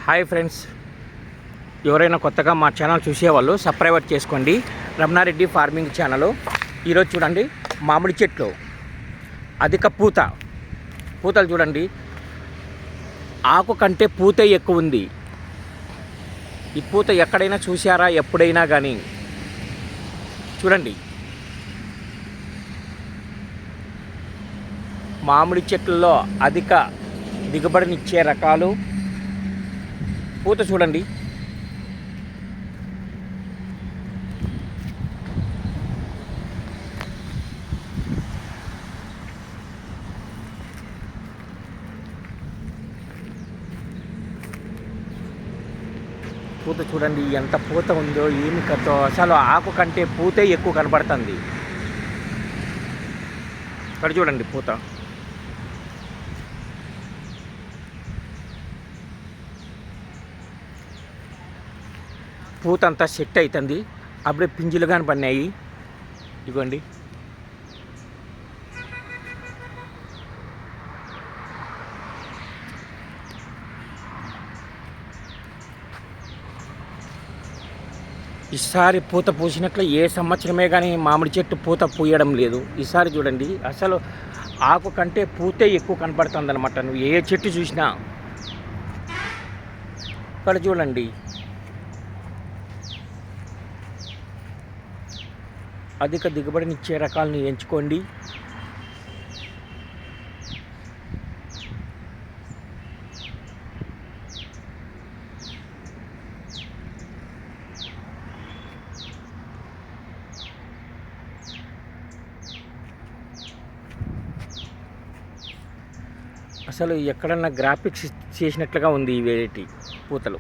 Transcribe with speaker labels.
Speaker 1: Hi friends, ఎవరైనా కొత్తగా మా ఛానల్ చూసేవాళ్ళు సబ్స్క్రైబ్ చేసుకోండి. Ramana Reddy farming channel. ఈరోజు చూడండి, మామిడి చెట్లు అధిక పూతలు చూడండి. ఆకు కంటే పూత ఎక్కువ ఉంది. ఈ పూత ఎక్కడైనా చూసారా? ఎప్పుడైనా కానీ చూడండి. మామిడి చెట్లలో అధిక దిగుబడినిచ్చే రకాలు పూత చూడండి. పూత చూడండి, ఎంత పూత ఉందో, ఏమి కథో. అసలు ఆకు కంటే పూతే ఎక్కువ కనబడుతుంది. ఇక్కడ చూడండి పూత. పూత అంతా సెట్ అవుతుంది. అప్పుడే పింజులు కానీ పడినాయి. ఇదిగోండి, ఈసారి పూత పూసినట్లు ఏ సంవత్సరమే కానీ మామిడి చెట్టు పూత పూయడం లేదు. ఈసారి చూడండి, అసలు ఆకు కంటే పూతే ఎక్కువ కనపడుతుంది అనమాట. నువ్వు ఏ చెట్టు చూసినా. ఇక్కడ చూడండి, అధిక దిగుబడినిచ్చే రకాలను ఎంచుకోండి. అసలు ఎక్కడన్నా గ్రాఫిక్స్ చేసినట్లుగా ఉంది ఈ వెరైటీ పూతలు.